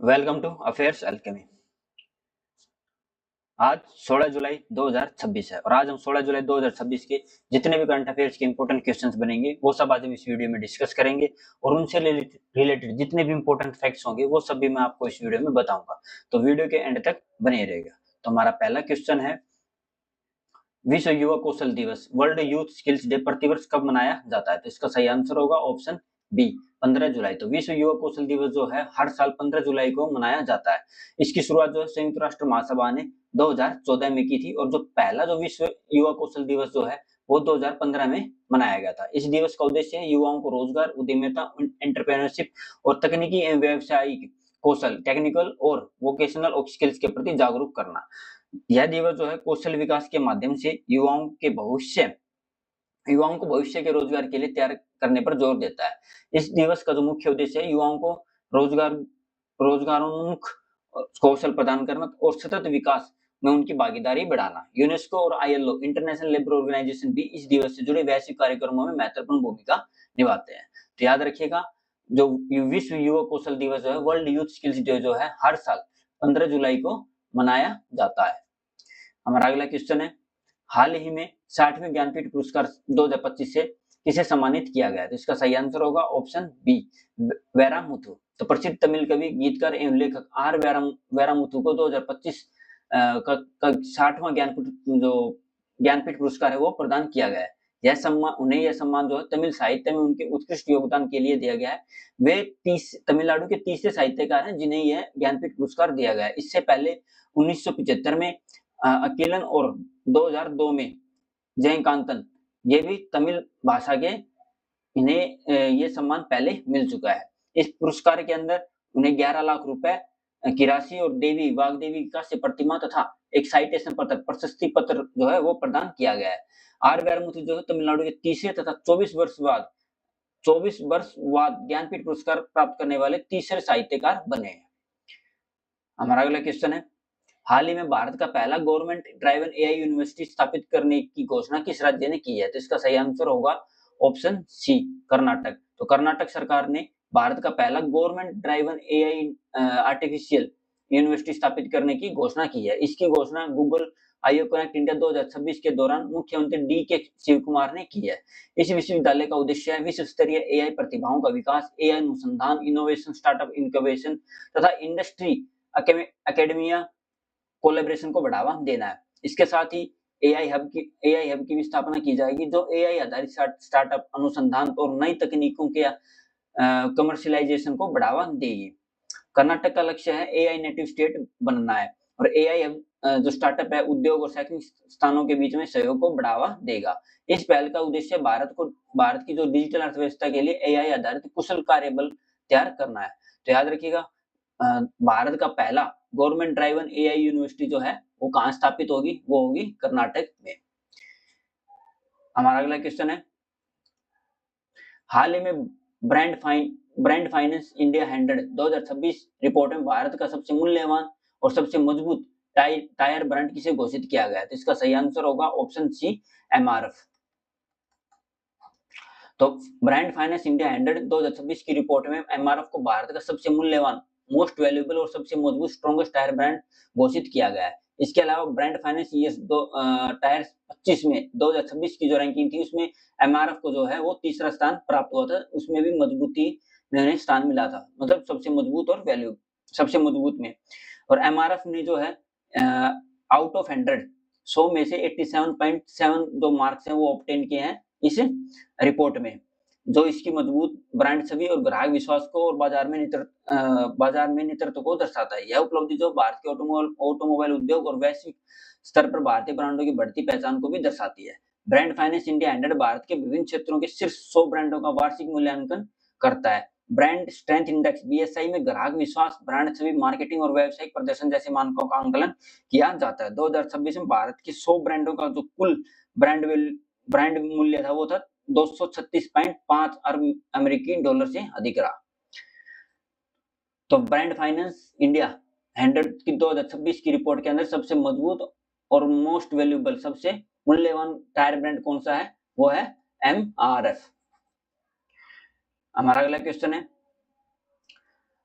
Welcome to affairs Alchemy. आज 16 जुलाई 2026 है और आज हम 16 जुलाई 2026 के जितने भी करंट अफेयर्स के इंपॉर्टेंट क्वेश्चंस बनेंगे वो सब आज हम इस वीडियो में डिस्कस करेंगे और उनसे रिलेटेड जितने भी इंपॉर्टेंट फैक्ट्स होंगे वो सब भी मैं आपको इस वीडियो में बताऊंगा, तो वीडियो के एंड तक बने रहेगा। तो हमारा पहला क्वेश्चन है, विश्व युवा कौशल दिवस वर्ल्ड यूथ स्किल्स डे प्रतिवर्ष कब मनाया जाता है? तो इसका सही आंसर होगा ऑप्शन बी 15 जुलाई। तो विश्व युवा कौशल दिवस जो है हर साल 15 जुलाई को मनाया जाता है। इसकी शुरुआत जो है संयुक्त राष्ट्र महासभा ने 2014 में की थी और जो पहला जो विश्व युवा कौशल दिवस जो है वो 2015 में मनाया गया था। इस दिवस का उद्देश्य है युवाओं को रोजगार, उद्यमिता, एंटरप्रेन्योरशिप और तकनीकी एवं व्यावसायिक कौशल, टेक्निकल और वोकेशनल स्किल्स के प्रति जागरूक करना। यह दिवस जो है कौशल विकास के माध्यम से युवाओं को भविष्य के रोजगार के लिए तैयार करने पर जोर देता है। इस दिवस का जो मुख्य उद्देश्य है युवाओं को रोजगारोन्मुख कौशल प्रदान करना और सतत विकास में उनकी भागीदारी बढ़ाना। यूनेस्को और आईएलओ इंटरनेशनल लेबर ऑर्गेनाइजेशन भी इस दिवस से जुड़े वैश्विक कार्यक्रमों में महत्वपूर्ण भूमिका निभाते हैं। तो याद रखिएगा, जो विश्व युवा कौशल दिवस जो है वर्ल्ड यूथ स्किल्स डे जो है हर साल 15 जुलाई को मनाया जाता है। हमारा अगला क्वेश्चन है, हाल ही में 60वें ज्ञानपीठ पुरस्कार 2025 से किसे सम्मानित किया गया? तो इसका सही आंसर होगा ऑप्शन बी वैरामुथु। तो प्रसिद्ध तमिल कवि, गीतकार एवं लेखक आर वैरामुथु को 2025 का 60वां ज्ञानपीठ पुरस्कार है वो प्रदान किया गया है। यह सम्मान जो है तमिल साहित्य में उनके उत्कृष्ट योगदान के लिए दिया गया है। वे तमिलनाडु के तीसरे साहित्यकार हैं जिन्हें यह ज्ञानपीठ पुरस्कार दिया गया है। इससे पहले 1975 में अकेलन और 2002 में जयकांतन, ये भी तमिल भाषा के, इन्हें ये सम्मान पहले मिल चुका है। इस पुरस्कार के अंदर उन्हें 11 लाख रुपए की राशि और देवी वाग्देवी कांस्य प्रतिमा तथा एक साइटेशन पत्र, प्रशस्ति पत्र जो है वो प्रदान किया गया है। आर वैरामुथु जो है तमिलनाडु के तीसरे तथा 24 वर्ष बाद ज्ञानपीठ पुरस्कार प्राप्त करने वाले तीसरे साहित्यकार बने हैं। हमारा अगला क्वेश्चन है, हाल ही में भारत का पहला गवर्नमेंट ड्राइवन एआई यूनिवर्सिटी स्थापित करने की घोषणा किस राज्य ने की है? तो इसका सही आंसर होगा ऑप्शन सी कर्नाटक। तो कर्नाटक सरकार ने भारत का पहला government driven AI artificial university स्थापित करने की घोषणा की है। इसकी घोषणा गूगल आईओ कनेक्ट इंडिया 2026 के दौरान मुख्यमंत्री डी के शिव कुमार ने की है। इस विश्वविद्यालय का उद्देश्य है विश्व स्तरीय एआई प्रतिभाओं का विकास, एआई अनुसंधान, इनोवेशन, स्टार्टअप इनक्यूबेशन तथा इंडस्ट्री एकेडमिया कोलैबोरेशन को बढ़ावा देना है। इसके साथ ही एआई हब की भी स्थापना की जाएगी जो एआई आधारित स्टार्टअप, अनुसंधान और नई तकनीकों के कमर्शियलाइजेशन को बढ़ावा देगी। कर्नाटक का लक्ष्य है एआई नेटिव स्टेट बनना है और एआई हब जो स्टार्टअप है उद्योग और शैक्षणिक स्थानों के बीच में सहयोग को बढ़ावा देगा। इस पहल का उद्देश्य भारत की जो डिजिटल अर्थव्यवस्था के लिए एआई आधारित कुशल कार्यबल तैयार करना है। तो याद रखिएगा, भारत का पहला गवर्नमेंट ड्राइवन एआई यूनिवर्सिटी जो है वो कहाँ स्थापित होगी? वो होगी कर्नाटक में। हमारा अगला क्वेश्चन है, हाल ही में ब्रांड फाइनेंस इंडिया 100 2026 रिपोर्ट में भारत का सबसे मूल्यवान और सबसे मजबूत टायर ब्रांड किसे घोषित किया गया है? तो इसका सही आंसर होगा ऑप्शन सी एमआरएफ। तो ब्रांड फाइनेंस इंडिया 100 2026 की रिपोर्ट में एमआरएफ को भारत का सबसे मूल्यवान, मोस्ट वैल्यूएबल और सबसे मजबूत स्ट्रॉन्गेस्ट टायर ब्रांड घोषित किया गया है। इसके अलावा ब्रांड फाइनेंस ईएस टायर 25 में 2026 की जो रैंकिंग थी उसमें एमआरएफ को जो है वो तीसरा स्थान प्राप्त हुआ था। उसमें भी मजबूती में उन्हें स्थान मिला था, मतलब सबसे मजबूत और वैल्यू सबसे मजबूत में। और एमआरएफ ने जो है आउट ऑफ 100 में से 87.7 जो मार्क्स हैं वो ऑब्टेन किए हैं इस रिपोर्ट में, जो इसकी मजबूत ब्रांड छवि और ग्राहक विश्वास को और बाजार में नेतृत्व को दर्शाता है। यह उपलब्धि जो भारत के ऑटोमोबाइल उद्योग और वैश्विक स्तर पर भारतीय ब्रांडों की बढ़ती पहचान को भी दर्शाती है। ब्रांड फाइनेंस इंडिया 100 भारत के विभिन्न क्षेत्रों के शीर्ष 100 ब्रांडों का वार्षिक मूल्यांकन करता है। ब्रांड स्ट्रेंथ इंडेक्स बीएसआई में ग्राहक विश्वास, ब्रांड छवि, मार्केटिंग और व्यावसायिक प्रदर्शन जैसे मानकों का आंकलन किया जाता है। 2026 में भारत के 100 ब्रांडों का जो कुल ब्रांड मूल्य था वो था 236.5 अरब अमेरिकी डॉलर से अधिक रहा। तो ब्रांड फाइनेंस इंडिया 100 की 2026 की रिपोर्ट के अंदर सबसे मजबूत और मोस्ट वैल्यूएबल, सबसे मूल्यवान टायर ब्रांड कौन सा है? वो है एमआरएफ। हमारा अगला क्वेश्चन है,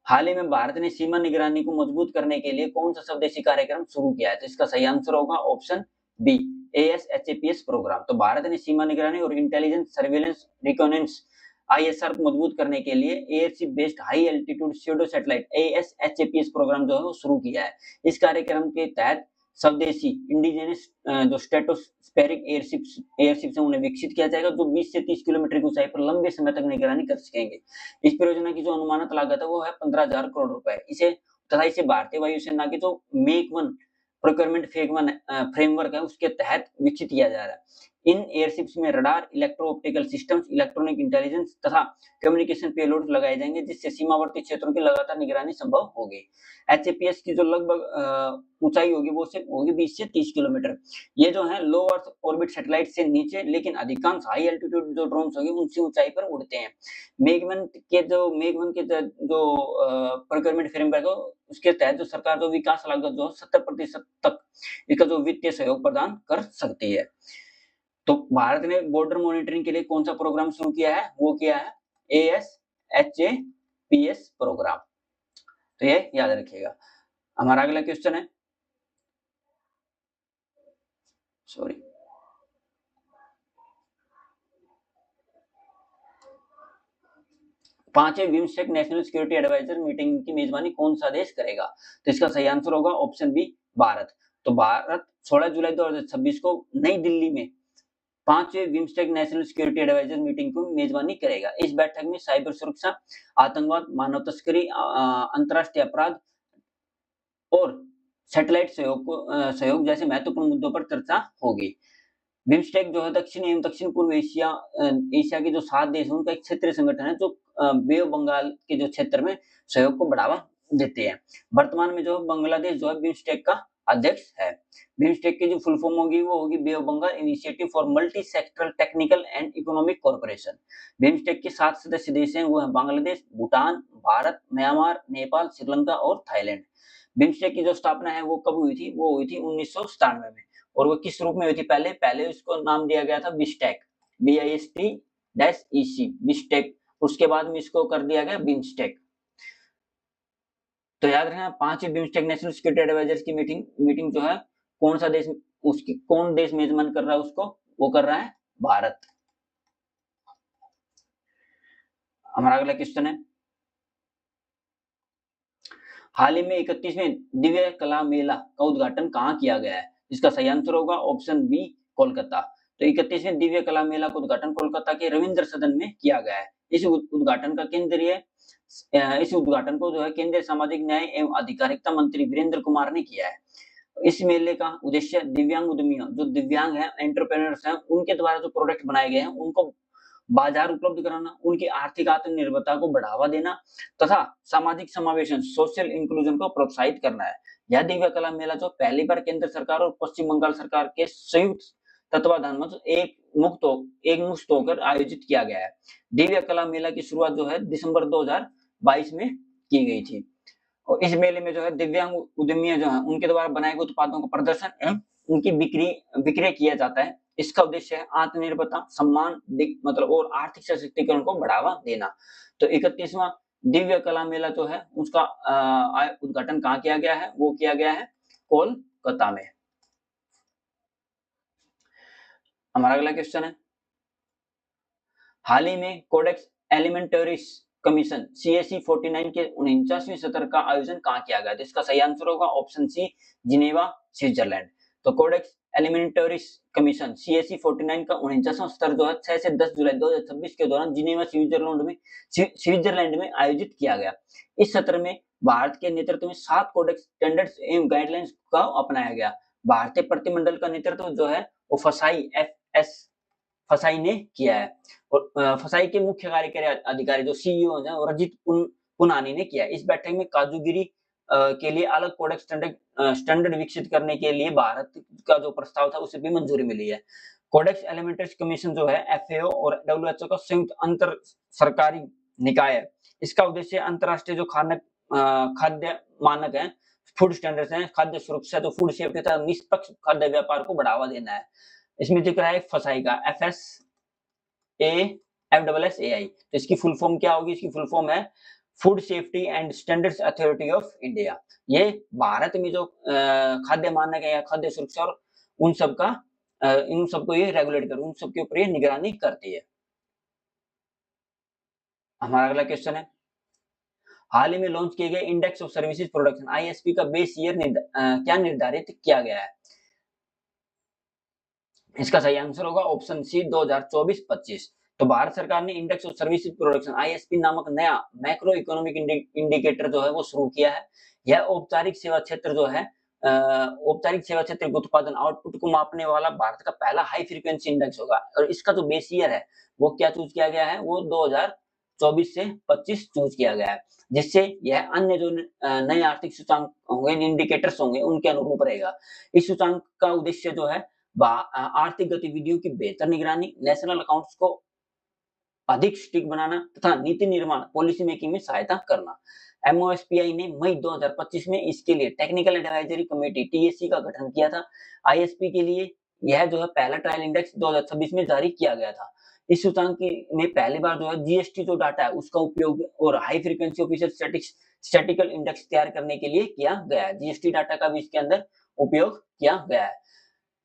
हाल ही में भारत ने सीमा निगरानी को मजबूत करने के लिए कौन सा स्वदेशी कार्यक्रम शुरू किया है? तो इसका सही आंसर होगा ऑप्शन बी, ASHAPS प्रोग्राम। तो भारत ने सीमा निगरानी और इंटेलिजेंस सर्वेलेंस रिकॉनेंस ISR को मजबूत करने के लिए airship based high altitude pseudo satellite ASHAPS programme जो है वो शुरू किया है। इस कार्यक्रम के तहत स्वदेशी इंडिजिनस जो स्ट्रेटोस्फेरिक एयरशिप से उन्हें विकसित किया जाएगा, जो 20 से 30 किलोमीटर की ऊंचाई पर लंबे समय तक निगरानी कर सकेंगे। इस परियोजना की जो अनुमानित लागत है वो है 15,000 करोड़ रुपए। इसे भारतीय वायुसेना की जो मेक वन प्रोक्योरमेंट फ्रेमवर्क है उसके तहत विकसित किया जा रहा है। इन एयरशिप्स में radar, electro optical systems, electronic intelligence तथा कम्युनिकेशन पेलोड लगाए जाएंगे, जिससे सीमावर्ती क्षेत्रों की लगातार निगरानी संभव होगी। HAPS की जो लगभग ऊंचाई होगी वो सिर्फ होगी 20 से 30 किलोमीटर। ये जो है लो अर्थ ऑर्बिट सैटेलाइट से नीचे, लेकिन अधिकांश हाई एल्टीट्यूड जो ड्रोन्स होंगे उनसे ऊंचाई पर उड़ते हैं। मेघवन के जो प्रोक्योरमेंट फ्रेमवर्क है उसके तहत जो सरकार जो विकास लागत जो 70% तक इसका जो वित्तीय सहयोग प्रदान कर सकती है। तो भारत ने बॉर्डर मॉनिटरिंग के लिए कौन सा प्रोग्राम शुरू किया है? वो किया है ASHAPS प्रोग्राम। तो ये याद रखिएगा। हमारा अगला क्वेश्चन है, सॉरी, पांचवें BIMSTEC national security adviser meeting की मेजबानी कौन सा देश करेगा? तो इसका सही आंसर होगा ऑप्शन बी, भारत। तो भारत 16 जुलाई 2026 को नई दिल्ली में पांचवें BIMSTEC national security adviser meeting को मेजबानी करेगा। इस बैठक में साइबर सुरक्षा, आतंकवाद, मानव तस्करी, अंतर्राष्ट्रीय अपराध और सैटेलाइट सहयोग जैसे महत्वपूर्ण मुद्दों पर चर्चा होगी। बिम्स्टेक जो है दक्षिण एवं दक्षिण पूर्व एशिया के जो 7 देश हैं उनका एक क्षेत्रीय संगठन है जो बे ऑफ बंगाल के जो क्षेत्र में सहयोग को बढ़ावा देते हैं। वर्तमान में जो बांग्लादेश जो है बिम्स्टेक का अध्यक्ष है। बिम्स्टेक की जो फुल फॉर्म होगी वो होगी bay of Bengal initiative for multi sectoral technical and economic corporation. BIMSTEC के 7 सदस्य देश हैं, वो है बांग्लादेश, भूटान, भारत, म्यांमार, नेपाल, श्रीलंका और थाईलैंड। बिम्स्टेक की जो स्थापना है वो कब हुई थी? वो हुई थी 1997 में। और वो किस रूप में हुई थी? पहले उसको नाम दिया गया था बिस्टेक, BIST-EC बिस्टेक। उसके बाद में इसको कर दिया गया बिम्स्टेक। तो याद रखना, 5वीं बिम्स्टेक नेशनल सिक्योरिटी एडवाइजर्स की मीटिंग जो है कौन सा देश, उसकी कौन देश मेजबान कर रहा है उसको? वो कर रहा है भारत। हमारा अगला क्वेश्चन है, हाल ही में 31वें दिव्य कला मेला का उद्घाटन कहाँ किया गया है? इसका सही आंसर होगा ऑप्शन बी, कोलकाता। तो 31वें दिव्य कला मेला का उद्घाटन कोलकाता के रविंद्र सदन में किया गया है। इस उद्घाटन को जो है केंद्रीय सामाजिक न्याय एवं अधिकारिता मंत्री वीरेंद्र कुमार ने किया है। इस मेले का उद्देश्य दिव्यांग उद्यमियों, जो दिव्यांग हैं, एंटरप्रेन्योर्स हैं, उनके द्वारा जो प्रोडक्ट बनाए गए हैं उनको बाजार उपलब्ध कराना, उनकी आर्थिक आत्मनिर्भरता को बढ़ावा देना तथा सामाजिक समावेशन, सोशल इंक्लूजन को प्रोत्साहित करना है। यह दिव्य कला मेला जो पहली बार केंद्र सरकार और पश्चिम बंगाल सरकार के संयुक्त तत्वाधान में एकमुश्त होकर आयोजित किया गया है। दिव्य कला मेला की शुरुआत जो है दिसंबर 2022 में की गई थी। और इस मेले में जो है दिव्यांग उद्यमी जो है उनके द्वारा बनाए गए उत्पादों का प्रदर्शन एवं उनकी विक्रय किया जाता है। इसका उद्देश्य है आत्मनिर्भरता, सम्मान मतलब और आर्थिक सशक्तिकरण को बढ़ावा देना। तो 31वां दिव्य कला मेला जो है उसका उद्घाटन कहाँ किया गया है? वो किया गया है कोलकाता में। हमारा अगला क्वेश्चन है, हाल ही में कोडेक्स एलिमेंटरीज कमीशन CAC 49 के 49वें सत्र का आयोजन कहाँ किया गया? तो इसका सही आंसर होगा ऑप्शन सी, जिनेवा, स्विट्जरलैंड। तो कोडेक्स एलिमेंटरीज कमीशन CAC 49 का 49वां सत्र जो है 6 से 10 जुलाई 2026 के दौरान जिनेवा स्विट्जरलैंड में आयोजित किया गया। इस सत्र में भारत के नेतृत्व में 7 कोडेक्स स्टैंडर्ड्स एवं गाइडलाइंस का अपनाया गया। भारतीय प्रतिमंडल का नेतृत्व जो है वो फसाई ने किया है और फसाई के मुख्य कार्यकारी अधिकारी जो CEO हैं वो रजित पुनानी ने किया। इस बैठक में काजूगिरी के लिए अलग कोडेक्स स्टैंडर्ड विकसित करने के लिए भारत का जो प्रस्ताव था उसे भी मंजूरी मिली है। कोडेक्स एलिमेंटरीज कमीशन जो है FAO और WHO का संयुक्त अंतर सरकारी निकाय है। इसका उद्देश्य अंतरराष्ट्रीय जो खाद्य मानक है, फूड स्टैंडर्ड्स हैं, खाद्य सुरक्षा, तो फूड सेफ्टी तथा निष्पक्ष खाद्य व्यापार को बढ़ावा देना है। इसमें जिक्र है फसाई का, FSAI। तो इसकी फुल फॉर्म क्या होगी? इसकी फुल फॉर्म है food safety and standards authority of India. ये भारत में जो खाद्य मानक है या खाद्य सुरक्षा और उन सब का इन सबको ये रेगुलेट कर उन सब के ऊपर ये निगरानी करती है। हमारा अगला क्वेश्चन है, हाल ही में लॉन्च किए गए index of services production ISP का बेस ईयर क्या निर्धारित किया गया है? इसका सही आंसर होगा ऑप्शन सी 2024-25। तो भारत सरकार ने index of services production ISP नामक नया मैक्रो इकोनॉमिक इंडिकेटर जो है वो शुरू किया है। यह औपचारिक सेवा क्षेत्र जो है औपचारिक सेवा क्षेत्र के उत्पादन आउटपुट को मापने वाला भारत का पहला हाई फ्रीक्वेंसी इंडेक्स होगा और इसका जो बेस ईयर है वो क्या चूज किया गया है, वो 2024 से 25 चूज किया गया है, जिससे यह अन्य जो नए आर्थिक सूचांक होंगे, इंडिकेटर्स होंगे, उनके अनुरूप रहेगा। इस सूचांक का उद्देश्य जो है आर्थिक गतिविधियों की बेहतर निगरानी, नेशनल अकाउंट्स को अधिक सटीक बनाना तथा नीति निर्माण पॉलिसी मेकिंग में सहायता करना। एमओएसपीआई ने मई 2025 में इसके लिए टेक्निकल एडवाइजरी कमेटी टीएससी का गठन किया था। आईएसपी के लिए यह जो है पहला ट्रायल इंडेक्स 2026 में जारी किया गया था। इस सूचांक में पहली बार जो है जीएसटी जो डाटा है उसका उपयोग और high frequency official statistical index तैयार करने के लिए किया गया है। जीएसटी डाटा का भी इसके अंदर उपयोग किया गया है।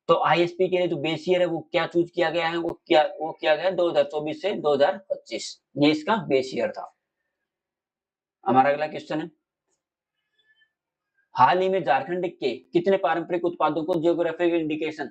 तो आईएसपी के लिए जो बेस ईयर है वो क्या चूज किया गया है, वो किया गया 2024 से 2025। ये इसका बेस ईयर था। हमारा अगला क्वेश्चन है, हाल ही में झारखंड के कितने पारंपरिक उत्पादों को जियोग्राफिकल इंडिकेशन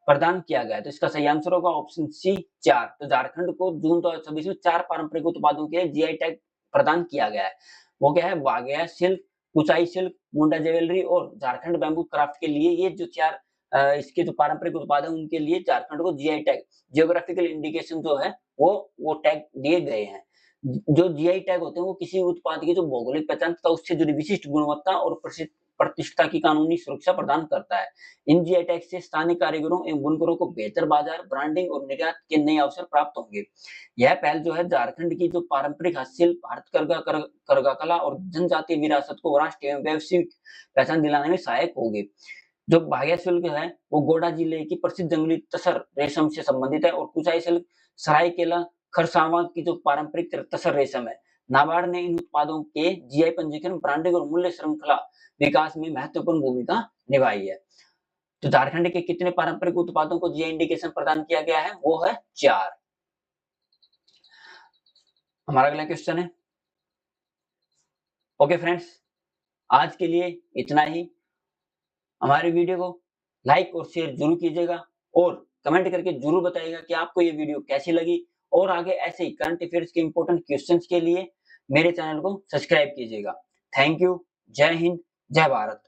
प्रदान किया गया है? तो इसका सही आंसर होगा ऑप्शन सी 4। तो झारखंड को जून 2026 में 4 पारंपरिक उत्पादों के जीआई टैग प्रदान किया गया है। वो क्या है, बागेया सिल्क, कुचाई सिल्क, मुंडा ज्वेलरी और झारखंड बैम्बू क्राफ्ट के लिए ये जो 4 इसके जो पारंपरिक उत्पाद है उनके लिए झारखंड को जीआई टैग जियोग्राफिकल इंडिकेशन जो है वो टैग दिए गए हैं। जो जीआई टैग होते हैं वो किसी उत्पाद की जो भौगोलिक पहचान तथा उससे जुड़ी विशिष्ट गुणवत्ता और प्रतिष्ठा की कानूनी सुरक्षा प्रदान करता है। इन जीआई टैग से स्थानीय कारीगरों एवं बुनकरों को बेहतर बाजार, ब्रांडिंग और निर्यात के नए अवसर प्राप्त होंगे। यह पहल जो है झारखंड की जो पारंपरिक हस्तशिल्प, करगा कला और जनजातीय विरासत को राष्ट्रीय एवं वैश्विक पहचान दिलाने में सहायक होगी। जो बागेया सिल्क है वो गोड्डा जिले की प्रसिद्ध जंगली तसर रेशम से संबंधित है और कुचाई सिल्क सरायकेला खरसावां की जो पारंपरिक तसर रेशम है। नाबार्ड ने इन उत्पादों के जीआई पंजीकरण, ब्रांडिंग और मूल्य श्रृंखला विकास में महत्वपूर्ण भूमिका निभाई है। तो झारखंड के कितने पारंपरिक उत्पादों को जीआई इंडिकेशन प्रदान किया गया है, वो है 4। हमारा अगला क्वेश्चन है, ओके फ्रेंड्स, आज के लिए इतना ही। हमारे वीडियो को लाइक और शेयर जरूर कीजिएगा और कमेंट करके जरूर बताइएगा कि आपको ये वीडियो कैसी लगी और आगे ऐसे ही करंट अफेयर्स के इंपॉर्टेंट क्वेश्चंस के लिए मेरे चैनल को सब्सक्राइब कीजिएगा। Thank you. जय हिंद, जय भारत।